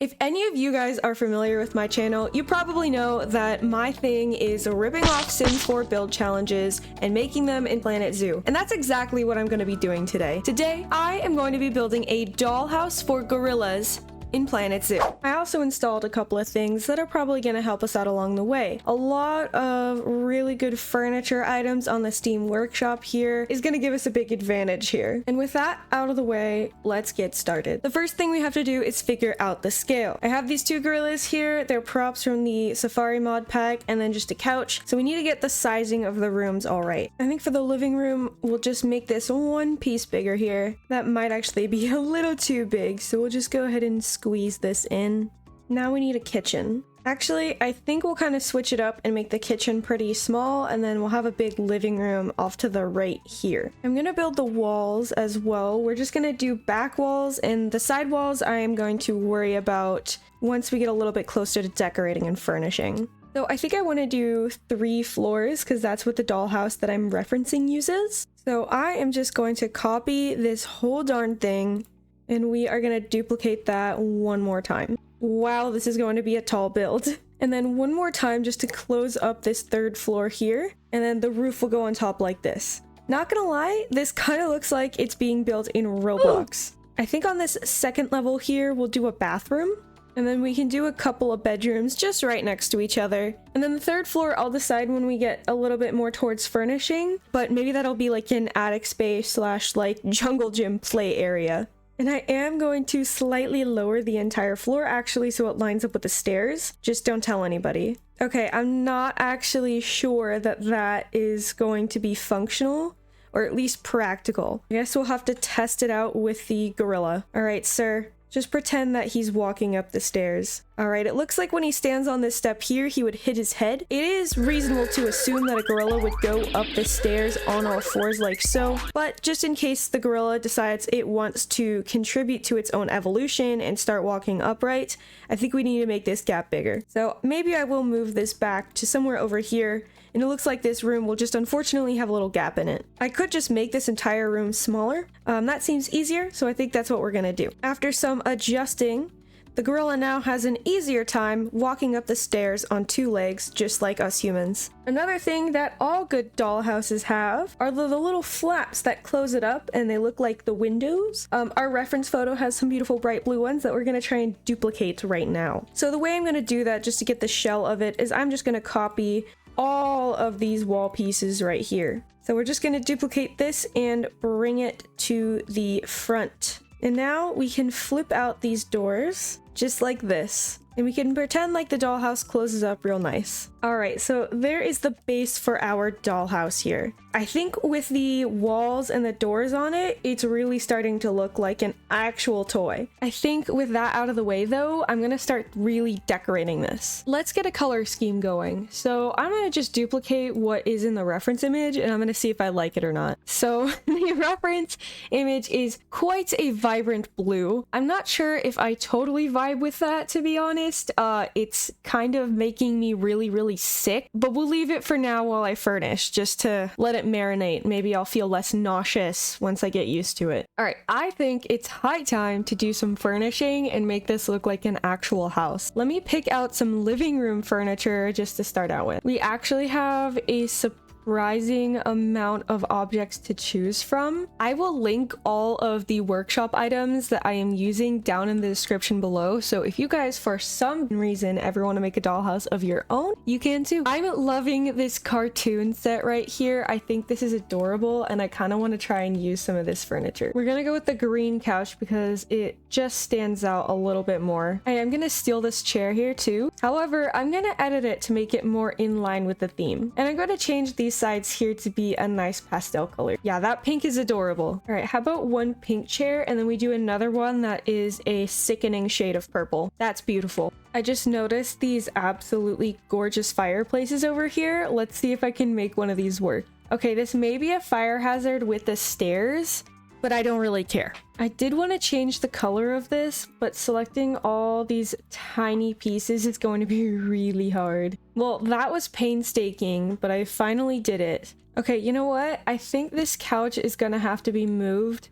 If any of you guys are familiar with my channel, you probably know that my thing is ripping off Sims 4 build challenges and making them in Planet Zoo. And that's exactly what I'm going to be doing today. Today, I am going to be building a dollhouse for gorillas in Planet Zoo. I also installed a couple of things that are probably going to help us out along the way. A lot of really good furniture items on the Steam workshop here is going to give us a big advantage here. And with that out of the way, let's get started. The first thing we have to do is figure out the scale. I have these two gorillas here. They're props from the Safari mod pack and then just a couch. So we need to get the sizing of the rooms all right. I think for the living room, we'll just make this one piece bigger here. That might actually be a little too big. So we'll just go ahead and squeeze this in. Now we need a kitchen. Actually, I think we'll kind of switch it up and make the kitchen pretty small, and then we'll have a big living room off to the right here. I'm gonna build the walls as well. We're just gonna do back walls, and the side walls I am going to worry about once we get a little bit closer to decorating and furnishing. So I think I want to do 3 floors because that's what the dollhouse that I'm referencing uses. So I am just going to copy this whole darn thing, and we are going to duplicate that one more time. Wow, this is going to be a tall build. And then one more time just to close up this 3rd floor here. And then the roof will go on top like this. Not gonna lie, this kind of looks like it's being built in Roblox. I think on this 2nd level here, we'll do a bathroom. And then we can do a couple of bedrooms just right next to each other. And then the 3rd floor, I'll decide when we get a little bit more towards furnishing. But maybe that'll be like an attic space / like jungle gym play area. And I am going to slightly lower the entire floor actually so it lines up with the stairs. Just don't tell anybody. Okay, I'm not actually sure that that is going to be functional or at least practical. I guess we'll have to test it out with the gorilla. All right, sir. Just pretend that he's walking up the stairs. All right, it looks like when he stands on this step here, he would hit his head. It is reasonable to assume that a gorilla would go up the stairs on all 4s like so, but just in case the gorilla decides it wants to contribute to its own evolution and start walking upright, I think we need to make this gap bigger. So maybe I will move this back to somewhere over here, and it looks like this room will just unfortunately have a little gap in it. I could just make this entire room smaller. That seems easier, so I think that's what we're gonna do. After some adjusting, the gorilla now has an easier time walking up the stairs on 2 legs, just like us humans. Another thing that all good dollhouses have are the little flaps that close it up and they look like the windows. Our reference photo has some beautiful bright blue ones that we're gonna try and duplicate right now. So the way I'm gonna do that, just to get the shell of it, is I'm just gonna copy all of these wall pieces right here. So we're just gonna duplicate this and bring it to the front. And now we can flip out these doors just like this. And we can pretend like the dollhouse closes up real nice. All right, so there is the base for our dollhouse here. I think with the walls and the doors on it, it's really starting to look like an actual toy. I think with that out of the way though, I'm gonna start really decorating this. Let's get a color scheme going. So I'm gonna just duplicate what is in the reference image and I'm gonna see if I like it or not. So the reference image is quite a vibrant blue. I'm not sure if I totally vibe with that, to be honest. It's kind of making me really sick, but we'll leave it for now while I furnish, just to let it marinate. Maybe I'll feel less nauseous once I get used to it. All right, I think it's high time to do some furnishing and make this look like an actual house. Let me pick out some living room furniture just to start out with. We actually have a surprising amount of objects to choose from. I will link all of the workshop items that I am using down in the description below, so if you guys for some reason ever want to make a dollhouse of your own, you can too. I'm loving this cartoon set right here. I think this is adorable and I kind of want to try and use some of this furniture. We're gonna go with the green couch because it just stands out a little bit more. I am gonna steal this chair here too. However, I'm gonna edit it to make it more in line with the theme, and I'm going to change these sides here to be a nice pastel color. Yeah, that pink is adorable. All right, how about one pink chair and then we do another one that is a sickening shade of purple. That's beautiful. I just noticed these absolutely gorgeous fireplaces over here. Let's see if I can make one of these work. Okay, this may be a fire hazard with the stairs, but I don't really care. I did want to change the color of this, but selecting all these tiny pieces is going to be really hard. Well, that was painstaking, but I finally did it. Okay, you know what? I think this couch is gonna have to be moved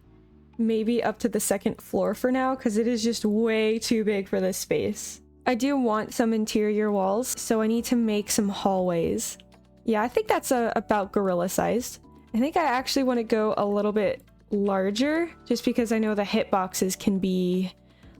maybe up to the second floor for now because it is just way too big for this space. I do want some interior walls, so I need to make some hallways. Yeah, I think that's about gorilla sized. I think I actually want to go a little bit larger just because I know the hitboxes can be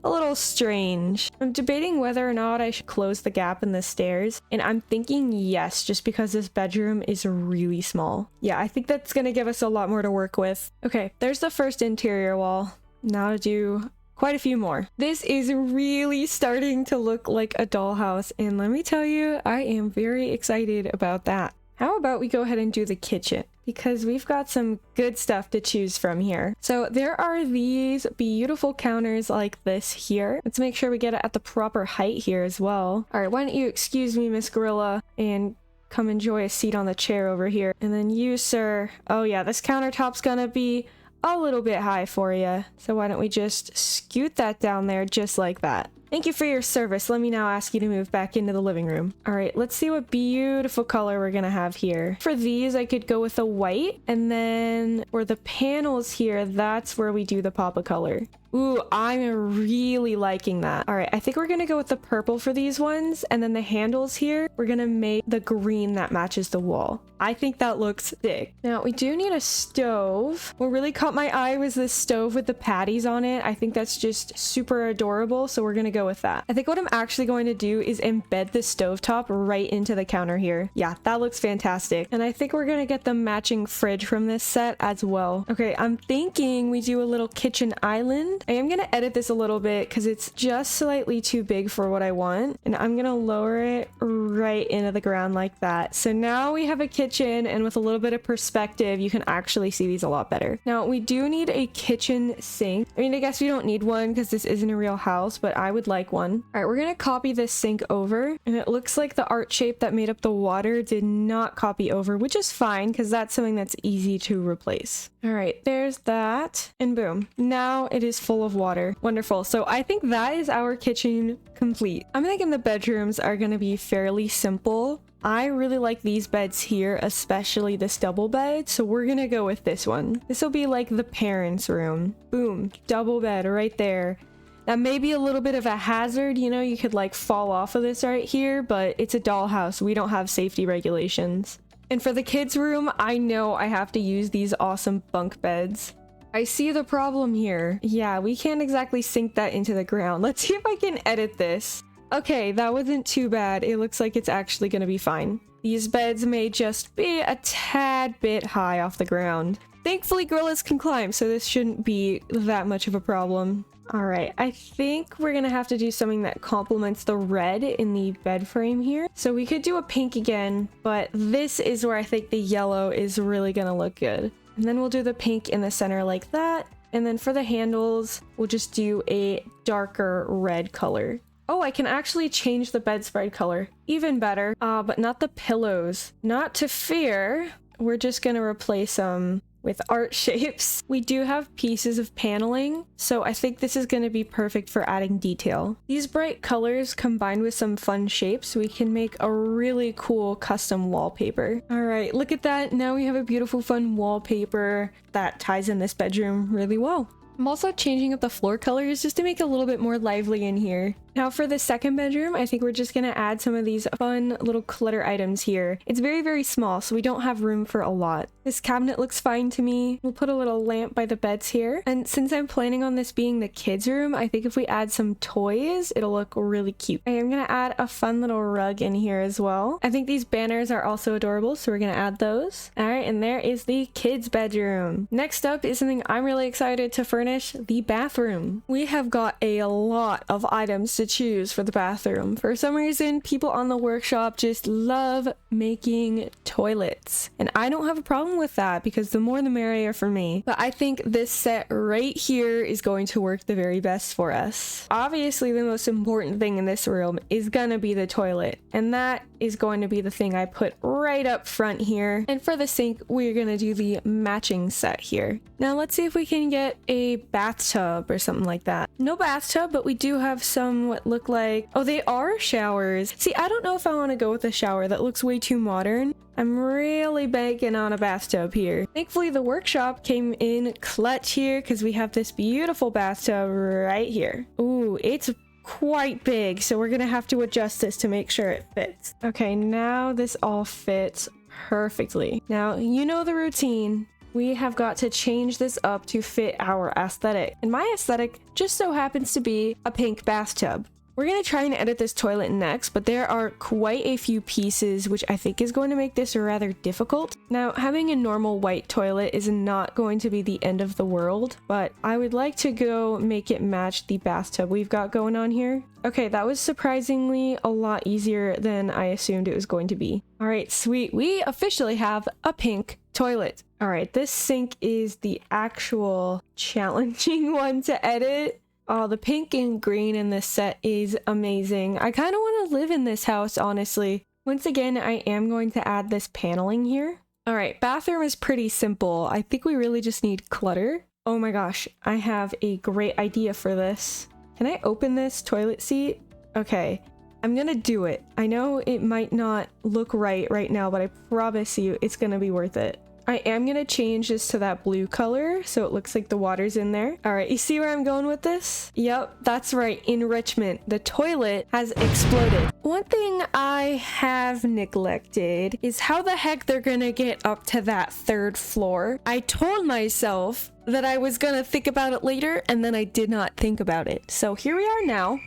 a little strange. I'm debating whether or not I should close the gap in the stairs, and I'm thinking yes, just because this bedroom is really small. Yeah, I think that's gonna give us a lot more to work with. Okay, there's the first interior wall. Now to do quite a few more. This is really starting to look like a dollhouse, and let me tell you, I am very excited about that. How about we go ahead and do the kitchen? Because we've got some good stuff to choose from here. So there are these beautiful counters like this here. Let's make sure we get it at the proper height here as well. All right, why don't you excuse me, Miss Gorilla, and come enjoy a seat on the chair over here. And then you, sir. Oh yeah, this countertop's gonna be a little bit high for you. So why don't we just scoot that down there just like that. Thank you for your service. Let me now ask you to move back into the living room. All right, let's see what beautiful color we're gonna have here. For these, I could go with a white, and then for the panels here, that's where we do the pop of color. Ooh, I'm really liking that. All right, I think we're gonna go with the purple for these ones, and then the handles here, we're gonna make the green that matches the wall. I think that looks sick. Now, we do need a stove. What really caught my eye was this stove with the patties on it. I think that's just super adorable, so we're gonna go with that. I think what I'm actually going to do is embed the stovetop right into the counter here. Yeah, that looks fantastic. And I think we're gonna get the matching fridge from this set as well. Okay, I'm thinking we do a little kitchen island. I am gonna edit this a little bit because it's just slightly too big for what I want. And I'm gonna lower it right into the ground like that. So now we have a kitchen, and with a little bit of perspective, you can actually see these a lot better. Now, we do need a kitchen sink. I mean, I guess we don't need one because this isn't a real house, but I would like one. All right, we're gonna copy this sink over, and it looks like the art shape that made up the water did not copy over, which is fine because that's something that's easy to replace. All right, there's that, and boom. Now it is full of water. Wonderful. So I think that is our kitchen complete. I'm thinking the bedrooms are gonna be fairly simple. I really like these beds here, especially this double bed, so we're gonna go with this one. This will be like the parents' room. Boom, double bed right there. That may be a little bit of a hazard, you know, you could like fall off of this right here, but it's a dollhouse. We don't have safety regulations. And for the kids' room, I know I have to use these awesome bunk beds. I see the problem here. Yeah, we can't exactly sink that into the ground. Let's see if I can edit this. Okay, that wasn't too bad. It looks like it's actually gonna be fine. These beds may just be a tad bit high off the ground. Thankfully, gorillas can climb, so this shouldn't be that much of a problem. All right, I think we're gonna have to do something that complements the red in the bed frame here. So we could do a pink again, but this is where I think the yellow is really gonna look good. And then we'll do the pink in the center like that. And then for the handles, we'll just do a darker red color. Oh, I can actually change the bedspread color. Even better. But not the pillows. Not to fear. We're just gonna replace them with art shapes. We do have pieces of paneling, so I think this is going to be perfect for adding detail. These bright colors combined with some fun shapes, we can make a really cool custom wallpaper. All right, look at that. Now we have a beautiful fun wallpaper that ties in this bedroom really well. I'm also changing up the floor colors just to make it a little bit more lively in here. Now for the second bedroom, I think we're just gonna add some of these fun little clutter items here. It's very, very small, so we don't have room for a lot. This cabinet looks fine to me. We'll put a little lamp by the beds here. And since I'm planning on this being the kids' room, I think if we add some toys, it'll look really cute. I am gonna add a fun little rug in here as well. I think these banners are also adorable, so we're gonna add those. All right, and there is the kids' bedroom. Next up is something I'm really excited to furnish, the bathroom. We have got a lot of items to choose for the bathroom. For some reason, people on the workshop just love making toilets. And I don't have a problem with that because the more the merrier for me. But I think this set right here is going to work the very best for us. Obviously, the most important thing in this room is gonna be the toilet. And that is going to be the thing I put right up front here. And for the sink, we're gonna do the matching set here. Now let's see if we can get a bathtub or something like that. No bathtub, but we do have some on what look like... Oh, they are showers. See, I don't know if I want to go with a shower. That looks way too modern. I'm really banking on a bathtub here. Thankfully, the workshop came in clutch here because we have this beautiful bathtub right here. Ooh, it's quite big, so we're gonna have to adjust this to make sure it fits. Okay, now this all fits perfectly. Now, you know the routine. We have got to change this up to fit our aesthetic. And my aesthetic just so happens to be a pink bathtub. We're going to try and edit this toilet next, but there are quite a few pieces which I think is going to make this rather difficult. Now, having a normal white toilet is not going to be the end of the world, but I would like to go make it match the bathtub we've got going on here. Okay, that was surprisingly a lot easier than I assumed it was going to be. All right, sweet. We officially have a pink toilet. All right, this sink is the actual challenging one to edit. Oh, the pink and green in this set is amazing. I kind of want to live in this house, honestly. Once again, I am going to add this paneling here. All right, bathroom is pretty simple. I think we really just need clutter. Oh my gosh, I have a great idea for this. Can I open this toilet seat? Okay, I'm gonna do it. I know it might not look right now, but I promise you it's gonna be worth it. I am gonna change this to that blue color so it looks like the water's in there. All right, you see where I'm going with this? Yep, that's right, enrichment. The toilet has exploded. One thing I have neglected is how the heck they're gonna get up to that third floor. I told myself that I was gonna think about it later, and then I did not think about it. So here we are now.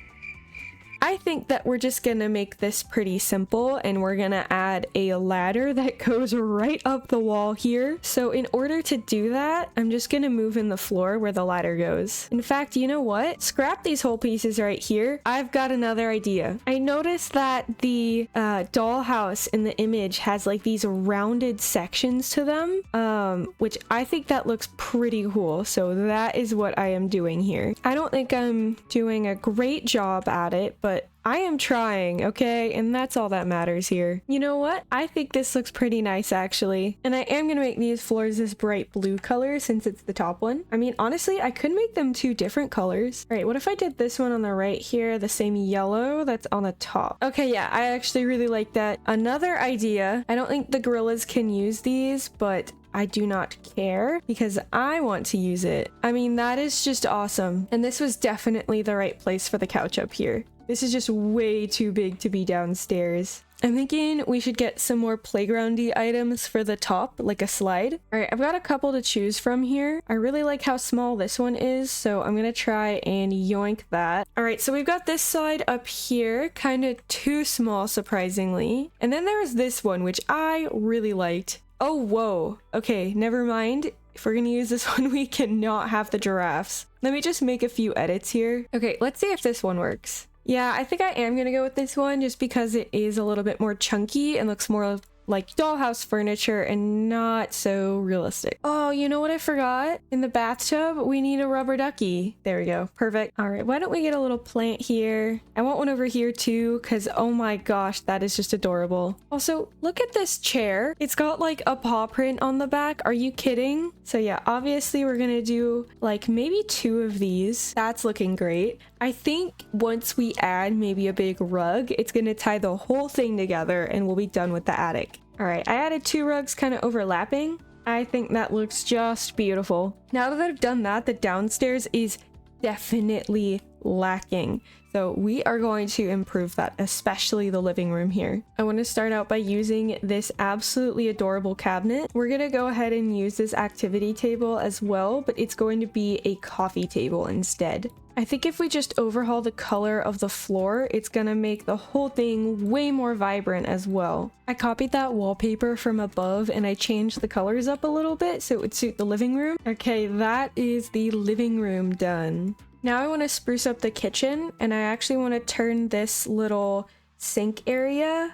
I think that we're just gonna make this pretty simple, and we're gonna add a ladder that goes right up the wall here. So in order to do that, I'm just gonna move in the floor where the ladder goes. In fact, you know what? Scrap these whole pieces right here. I've got another idea. I noticed that the dollhouse in the image has like these rounded sections to them, which I think that looks pretty cool. So that is what I am doing here. I don't think I'm doing a great job at it, but I am trying, okay? And that's all that matters here. You know what? I think this looks pretty nice, actually. And I am gonna make these floors this bright blue color since it's the top one. I mean, honestly, I could make them two different colors. All right, what if I did this one on the right here, the same yellow that's on the top? Okay, yeah, I actually really like that. Another idea, I don't think the gorillas can use these, but I do not care because I want to use it. I mean, that is just awesome. And this was definitely the right place for the couch up here. This is just way too big to be downstairs. I'm thinking we should get some more playgroundy items for the top, like a slide. All right, I've got a couple to choose from here. I really like how small this one is, so I'm gonna try and yoink that. All right, so we've got this slide up here, kind of too small, surprisingly. And then there's this one, which I really liked. Oh, whoa. Okay, never mind. If we're gonna use this one, we cannot have the giraffes. Let me just make a few edits here. Okay, let's see if this one works. Yeah, I think I am gonna go with this one just because it is a little bit more chunky and looks more like dollhouse furniture and not so realistic. Oh, you know what I forgot? In the bathtub, we need a rubber ducky. There we go. Perfect. All right, why don't we get a little plant here? I want one over here too, because oh my gosh, that is just adorable. Also, look at this chair. It's got like a paw print on the back. Are you kidding? So yeah, obviously we're gonna do like maybe 2 of these. That's looking great. I think once we add maybe a big rug, it's gonna tie the whole thing together and we'll be done with the attic. All right, I added 2 rugs kind of overlapping. I think that looks just beautiful. Now that I've done that, the downstairs is definitely lacking. So we are going to improve that, especially the living room here. I want to start out by using this absolutely adorable cabinet. We're going to go ahead and use this activity table as well, but it's going to be a coffee table instead. I think if we just overhaul the color of the floor, it's gonna make the whole thing way more vibrant as well. I copied that wallpaper from above and I changed the colors up a little bit so it would suit the living room. Okay, that is the living room done. Now I want to spruce up the kitchen, and I actually want to turn this little sink area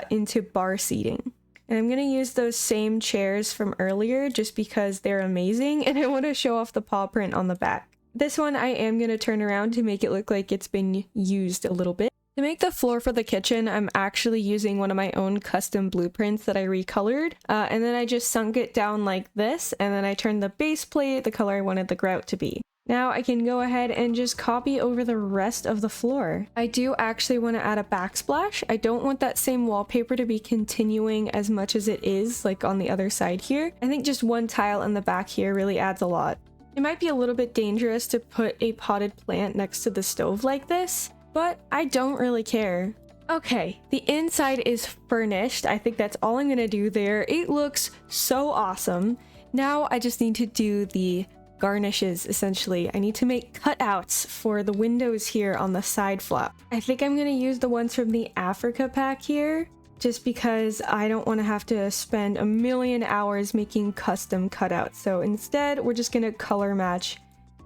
into bar seating. And I'm going to use those same chairs from earlier just because they're amazing, and I want to show off the paw print on the back. This one I am going to turn around to make it look like it's been used a little bit. To make the floor for the kitchen, I'm actually using one of my own custom blueprints that I recolored, and then I just sunk it down like this, and then I turned the base plate the color I wanted the grout to be. Now I can go ahead and just copy over the rest of the floor. I do actually want to add a backsplash. I don't want that same wallpaper to be continuing as much as it is like on the other side here. I think just one tile in the back here really adds a lot. It might be a little bit dangerous to put a potted plant next to the stove like this, but I don't really care. Okay, the inside is furnished. I think that's all I'm gonna do there. It looks so awesome. Now I just need to do the garnishes, essentially. I need to make cutouts for the windows here on the side flap. I think I'm gonna use the ones from the Africa pack here, just because I don't want to have to spend a million hours making custom cutouts. So instead, we're just gonna color match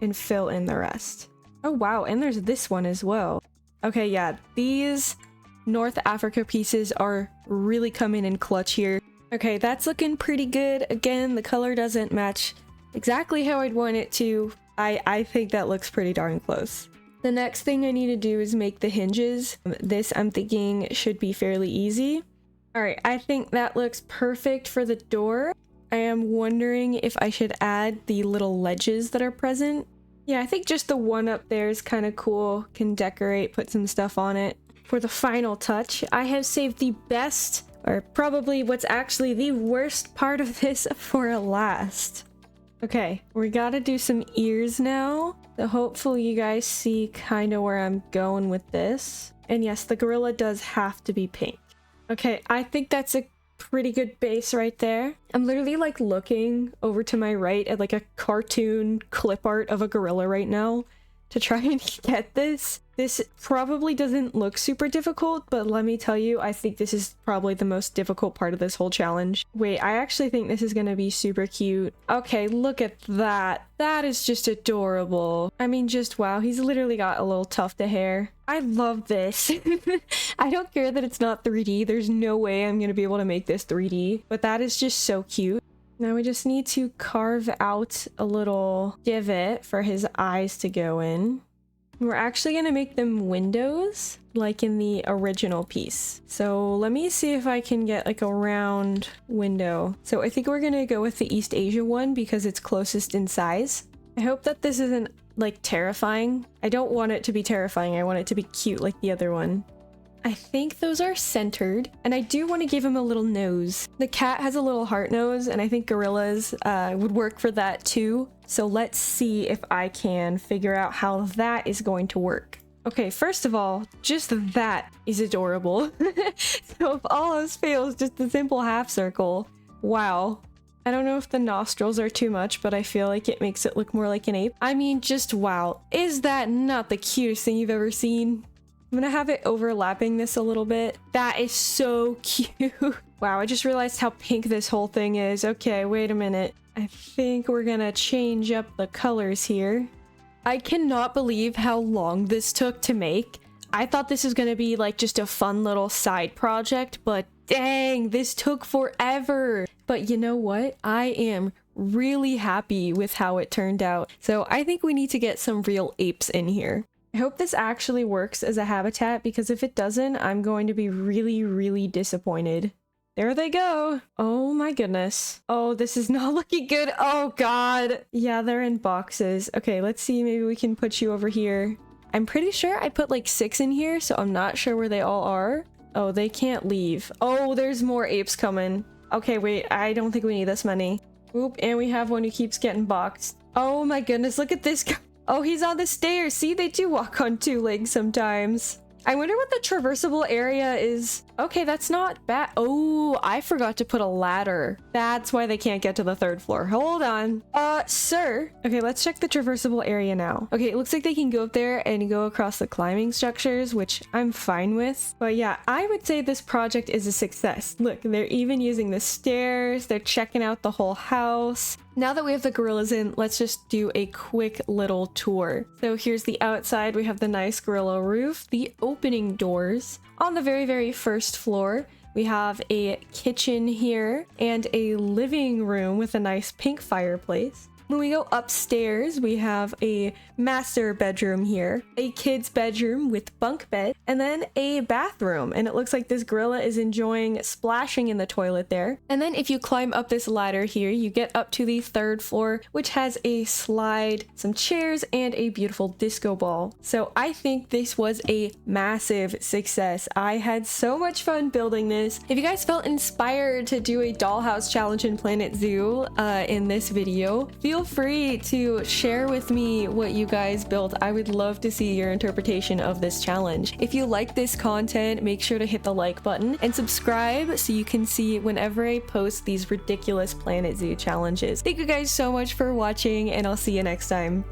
and fill in the rest. Oh wow, and there's this one as well. Okay, yeah, these North Africa pieces are really coming in clutch here. Okay, that's looking pretty good. Again, the color doesn't match exactly how I'd want it to. I think that looks pretty darn close. The next thing I need to do is make the hinges. This I'm thinking should be fairly easy. All right, I think that looks perfect for the door. I am wondering if I should add the little ledges that are present. Yeah, I think just the one up there is kind of cool. Can decorate, put some stuff on it. For the final touch, I have saved the best, or probably what's actually the worst part of this for last. Okay, we gotta do some ears now. So hopefully you guys see kind of where I'm going with this. And yes, the gorilla does have to be pink. Okay, I think that's a pretty good base right there. I'm literally like looking over to my right at like a cartoon clip art of a gorilla right now to try and get this. This probably doesn't look super difficult, but let me tell you, I think this is probably the most difficult part of this whole challenge. Wait, I actually think this is gonna be super cute. Okay, look at that. That is just adorable. I mean, just wow, he's literally got a little tuft of hair. I love this. I don't care that it's not 3D. There's no way I'm gonna be able to make this 3D, but that is just so cute. Now we just need to carve out a little divot for his eyes to go in. We're actually going to make them windows, like in the original piece. So let me see if I can get like a round window. So I think we're going to go with the East Asia one because it's closest in size. I hope that this isn't like terrifying. I don't want it to be terrifying. I want it to be cute like the other one. I think those are centered, and I do want to give him a little nose. The cat has a little heart nose, and I think gorillas would work for that too. So let's see if I can figure out how that is going to work. Okay, first of all, just that is adorable. So if all else fails, just a simple half circle. Wow. I don't know if the nostrils are too much, but I feel like it makes it look more like an ape. I mean, just wow. Is that not the cutest thing you've ever seen? I'm gonna have it overlapping this a little bit. That is so cute. Wow, I just realized how pink this whole thing is. Okay, wait a minute. I think we're gonna change up the colors here. I cannot believe how long this took to make. I thought this was gonna be like just a fun little side project, but dang, this took forever. But you know what? I am really happy with how it turned out. So I think we need to get some real apes in here. I hope this actually works as a habitat, because if it doesn't, I'm going to be really, really disappointed. There they go. Oh my goodness. Oh, this is not looking good. Oh god. Yeah, they're in boxes. Okay, let's see. Maybe we can put you over here. I'm pretty sure I put like 6 in here, so I'm not sure where they all are. Oh, they can't leave. Oh, there's more apes coming. Okay, wait. I don't think we need this many. Oop, and we have one who keeps getting boxed. Oh my goodness, look at this guy. Oh, he's on the stairs. See, they do walk on 2 legs sometimes. I wonder what the traversable area is. Okay, that's not bad. Oh, I forgot to put a ladder. That's why they can't get to the 3rd floor. Hold on. Sir. Okay, let's check the traversable area now. Okay, it looks like they can go up there and go across the climbing structures, which I'm fine with. But yeah, I would say this project is a success. Look, they're even using the stairs. They're checking out the whole house. Now that we have the gorillas in, let's just do a quick little tour. So here's the outside. We have the nice gorilla roof, the opening doors. On the very, very first floor, we have a kitchen here and a living room with a nice pink fireplace. When we go upstairs, we have a master bedroom here, a kid's bedroom with bunk bed, and then a bathroom. And it looks like this gorilla is enjoying splashing in the toilet there. And then if you climb up this ladder here, you get up to the 3rd floor, which has a slide, some chairs, and a beautiful disco ball. So I think this was a massive success. I had so much fun building this. If you guys felt inspired to do a dollhouse challenge in Planet Zoo in this video, feel free to share with me what you guys built. I would love to see your interpretation of this challenge. If you like this content, make sure to hit the like button and subscribe so you can see whenever I post these ridiculous Planet Zoo challenges. Thank you guys so much for watching, and I'll see you next time.